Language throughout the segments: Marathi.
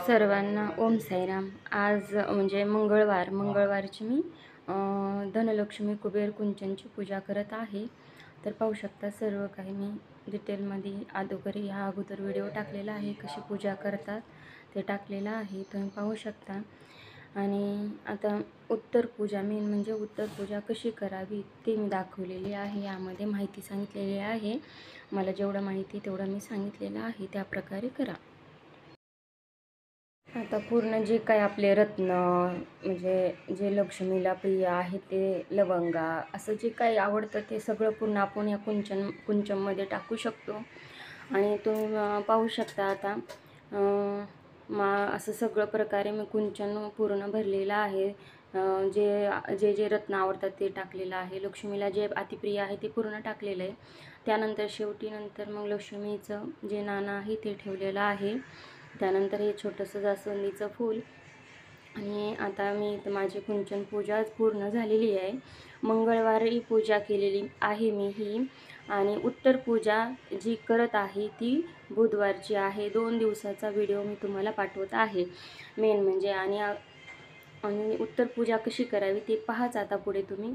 सर्वांना ओम साईराम। आज म्हणजे मंगळवारची मी धनलक्ष्मी कुबेर कुंचनची पूजा करत आहे। तर पाहू शकता सर्व काही मी डिटेलमध्ये अगोदर व्हिडिओ टाकलेला आहे, कशी पूजा करतात ते टाकलेलं आहे, तुम्ही पाहू शकता। आणि आता उत्तर पूजा मेन म्हणजे उत्तर पूजा कशी करावी ते मी दाखवलेली आहे, यामध्ये माहिती सांगितलेली आहे। मला जेवढं माहिती तेवढं मी सांगितलेलं आहे, त्या प्रकारे करा। आता पूर्ण जे काय आपले रत्न म्हणजे जे लक्ष्मीला प्रिय आहे ते लवंगा असं जे काही आवडतं ते सगळं पूर्ण आपण या कुंचममध्ये टाकू शकतो। आणि तुम्ही पाहू शकता आता असं सगळं प्रकारे मी कुंचन पूर्ण भरलेलं आहे। जे जे रत्न आवडतात ते टाकलेलं आहे, लक्ष्मीला जे अतिप्रिय आहे ते पूर्ण टाकलेलं आहे। त्यानंतर शेवटी मग लक्ष्मीचं जे नाणं आहे ते ठेवलेलं आहे। त्यानंतर हे छोटंसं जास्वंदीचं फूल। आणि आता माझी कुंचन पूजा पूर्ण झालेली आहे। मंगळवारी पूजा केलेली आहे मी ही, आणि उत्तर पूजा जी करत आहे ती बुधवारची आहे। 2 दिवसाचा व्हिडिओ मी तुम्हाला पाठवत आहे मेन म्हणजे। आणि उत्तर पूजा कशी करावी ते पाहाच आता पुढे तुम्ही।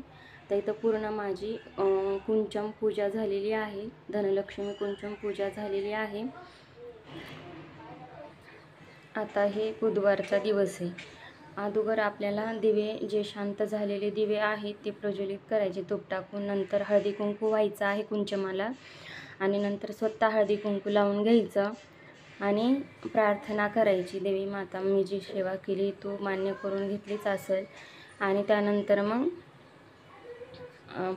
तर इथं पूर्ण माझी कुंचम पूजा झालेली आहे, धनलक्ष्मी कुंचम पूजा झालेली आहे। आता हे बुधवारचा दिवस आहे। अगोदर आपल्याला दिवे जे शांत झालेले दिवे आहेत ते प्रज्वलित करायचे तूप टाकून। नंतर हळदी कुंकू व्हायचं आहे कुंचमाला, आणि नंतर स्वतः हळदी कुंकू लावून घ्यायचं आणि प्रार्थना करायची, देवी माता मी जी सेवा केली तू मान्य करून घेतलीच असेल। आणि त्यानंतर मग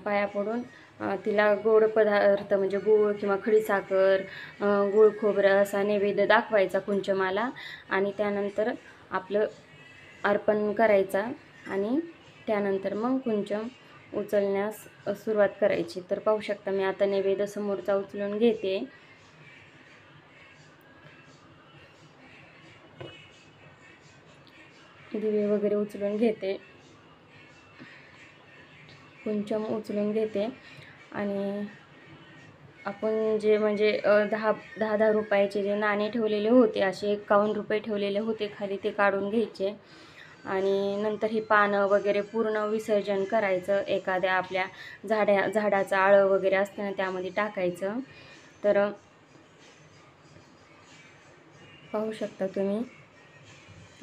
पाया पडून तिला गोड पदार्थ म्हणजे गूळ किंवा खडीसाखर, गूळ खोबरं असा नैवेद्य दाखवायचा कुंचमाला। आणि त्यानंतर आपलं अर्पण करायचा, आणि त्यानंतर मग कुंचम उचलण्यास सुरुवात करायची। तर पाहू शकता मी आता नैवेद्य समोरचा उचलून घेते। दिवे वगैरे उचलून घेते, कुंचम उचलून घेते। आणि आपण जे म्हणजे 10 रुपयाचे जे नाणे ठेवलेले होते, असे 51 रुपये ठेवलेले होते खाली, ते काढून घ्यायचे। आणि नंतर हे पानं वगैरे पूर्ण विसर्जन करायचं, एखाद्या आपल्या झाडाचं आळं वगैरे असतं ना त्यामध्ये टाकायचं। तर पाहू शकता तुम्ही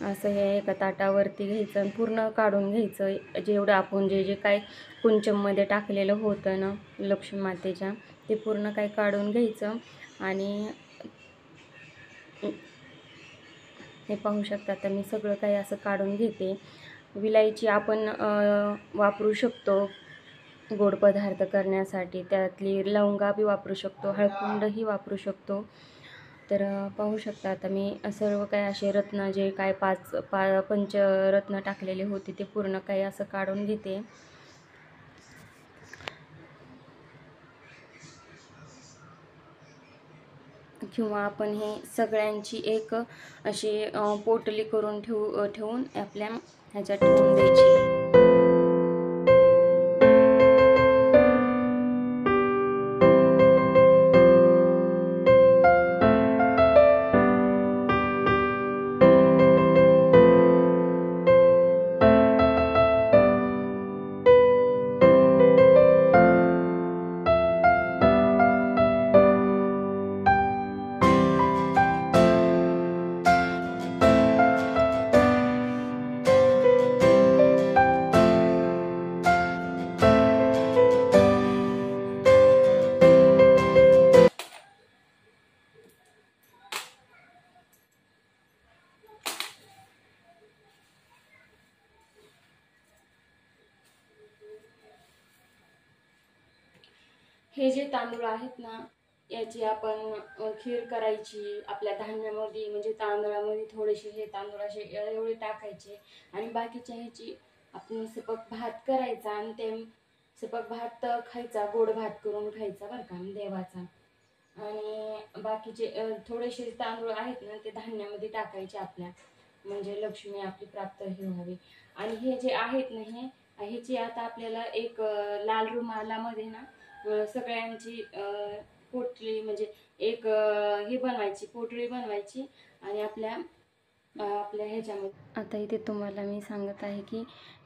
असं हे एका ताटावरती घ्यायचं आणि पूर्ण काढून घ्यायचं, जेवढं आपण जे काय कुंचममध्ये टाकलेलं होतं ना लक्ष्मी मातेच्या, ते पूर्ण काही काढून घ्यायचं। आणि हे पाहू शकता तर मी सगळं काही असं काढून घेते। विलायची आपण वापरू शकतो गोड पदार्थ करण्यासाठी, त्यातली लवंगा बी वापरू शकतो, हळकुंडही वापरू शकतो। तर पाहू शकता आता मी सर्व काही असे रत्न जे काय पंचरत्न टाकलेले होते ते पूर्ण काही असं काढून घेते। किंवा आपण हे सगळ्यांची एक अशी पोटली करून ठेवून आपल्या ह्याच्यात ठेवून द्यायची। हे जे तांदूळ आहेत ना, याची आपण खीर करायची। आपल्या धान्यामध्ये म्हणजे तांदळामध्ये थोडेसे हे तांदूळ असे एवढे टाकायचे, आणि बाकीच्या ह्याची आपण सपक भात करायचा, आणि ते सपक भात खायचा, गोड भात करून खायचा बरं का देवाचा। आणि बाकीचे थोडेसे तांदूळ आहेत ना ते धान्यामध्ये टाकायचे आपल्या, म्हणजे लक्ष्मी आपली प्राप्त हे व्हावी। आणि हे जे आहेत ना ह्याची आता आपल्याला एक लाल रुमालामध्ये ना सगळ्यांची पोटली म्हणजे एक हे बनवायची, पोटली बनवायची, आणि आपल्या आपल्या ह्याच्यामध्ये. आता इथे तुम्हाला मी सांगत आहे की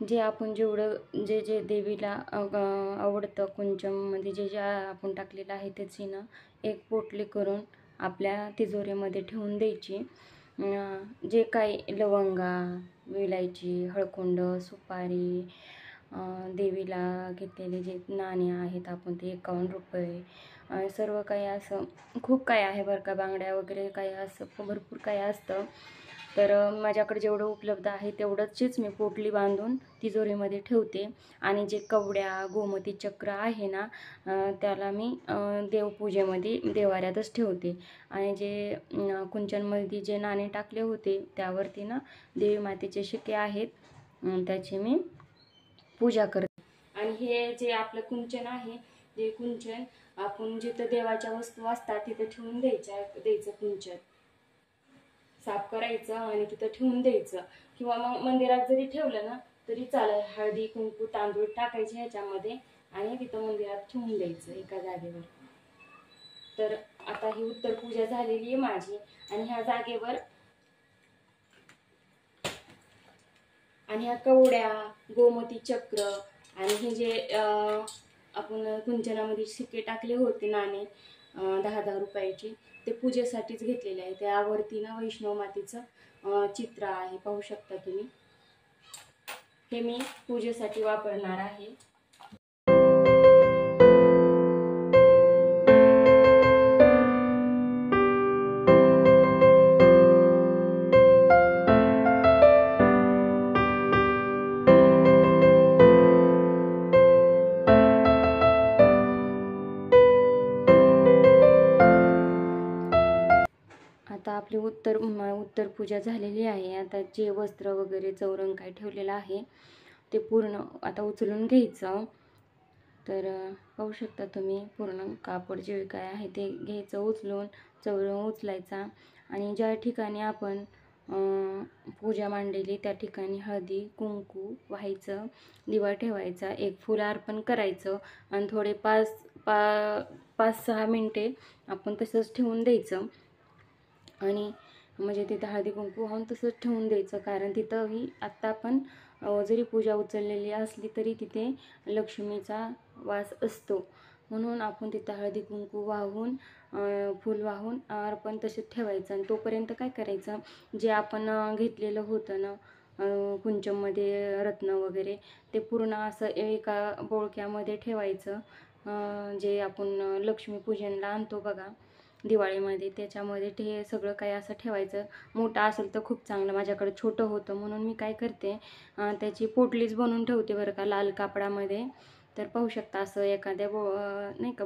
जे आपण जेवढं जे जे देवीला आवडतं कुंचममध्ये जे जे आपण टाकलेलं आहे त्याची ना एक पोटली करून आपल्या तिजोरीमध्ये ठेवून द्यायची. जे काही लवंगा, विलायची, हळकुंड, सुपारी, देवीला घेतलेले जे नाणे आहेत आपण ते 51 रुपये, सर्व काही असं खूप काही आहे बरं का, बांगड्या वगैरे काही असं भरपूर काही असतं. तर माझ्याकडे जेवढं उपलब्ध आहे तेवढंचीच मी पोटली बांधून तिजोरीमध्ये ठेवते. आणि जे कवड्या, गोमती चक्र आहे ना, त्याला मी देवपूजेमध्ये देवाऱ्यातच ठेवते. आणि जे कुंचनमध्ये जे नाणे टाकले होते त्यावरती ना देवी मातेचे शिक्के आहेत, त्याची मी पूजा करते. आणि हे जे आपलं कुंचन आहे, जे कुंचन आपण जिथं देवाच्या वस्तू असतात तिथं ठेवून द्यायचं कुंचन साफ करायचं आणि तिथं ठेवून द्यायचं. किंवा मग मंदिरात जरी ठेवलं ना तरी चालेल. हळदी, कुंकू, तांदूळ टाकायचे ह्याच्यामध्ये आणि तिथं मंदिरात ठेवून द्यायचं एका जागेवर. तर आता ही उत्तर पूजा झालेली आहे माझी. आणि ह्या जागेवर आणि ह्या कवड्या, गोमती चक्र आणि हे जे आपण कुंचनामध्ये शिक्के टाकले होते नाणे 10-10 रुपयाचे, ते पूजेसाठीच घेतलेले आहे. त्यावरती ना वैष्णव मातेचं चित्र आहे, पाहू शकता तुम्ही. हे मी पूजेसाठी वापरणार आहे. आता आपली उत्तर पूजा झालेली आहे. आता जे वस्त्र वगैरे चौरंग काय ठेवलेलं आहे ते पूर्ण आता उचलून घ्यायचं. तर पाहू शकता तुम्ही, पूर्ण कापड जे काय आहे ते घ्यायचं उचलून, चौरंग उचलायचा. आणि ज्या ठिकाणी आपण पूजा मांडलेली त्या ठिकाणी हळदी कुंकू व्हायचं, दिवा ठेवायचा, एक फूल अर्पण करायचं आणि थोडे 5-6 मिनटे आपण तसंच ठेवून द्यायचं. आणि म्हणजे तिथं हळदी कुंकू वाहून तसंच ठेवून द्यायचं. कारण तिथंही आत्ता आपण जरी पूजा उचललेली असली तरी तिथे लक्ष्मीचा वास असतो. म्हणून आपण तिथं हळदी कुंकू वाहून फूल वाहून अर्पण तसेच ठेवायचं. आणि तोपर्यंत काय करायचं, जे आपण घेतलेलं होतं ना कुंचममध्ये रत्न वगैरे, ते पूर्ण असं एका बोळक्यामध्ये ठेवायचं. जे आपण लक्ष्मीपूजनला आणतो बघा दिवाळीमध्ये, त्याच्यामध्ये ते सगळं काही असं ठेवायचं. मोठं असेल तर खूप चांगलं, माझ्याकडे छोटं होतं म्हणून मी काय करते, त्याची पोटलीच बनवून ठेवते बरं का, लाल कापडामध्ये. तर पाहू शकता असं एखाद्या नाही का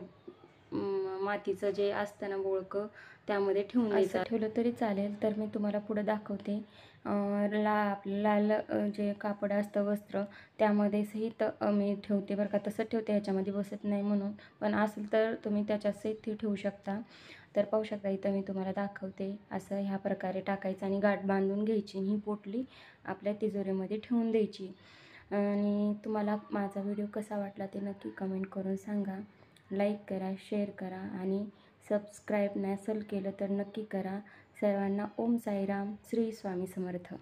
मातीचं जे असतं ना बोळकं, त्यामध्ये ठेवून द्यायचं. ठेवलं तरी चालेल. तर मी तुम्हाला पुढं दाखवते. लाल जे कापड असतं वस्त्र त्यामध्ये सहित मी ठेवते बरं का, तसं ठेवते, ह्याच्यामध्ये बसत नाही म्हणून. पण असेल तर तुम्ही त्याच्यात सहित ती ठेवू शकता. तर पाहू शकता इथं मी तुम्हाला दाखवते. असं ह्या प्रकारे टाकायचं आणि गाठ बांधून घ्यायची. ही पोटली आपल्या तिजोरीमध्ये ठेवून द्यायची. आणि तुम्हाला माझा व्हिडिओ कसा वाटला ते नक्की कमेंट करून सांगा. लाईक करा, शेअर करा आणि सबस्क्राईब नसेल केलं तर नक्की करा. सर्वांना ओम साईराम, श्री स्वामी समर्थ.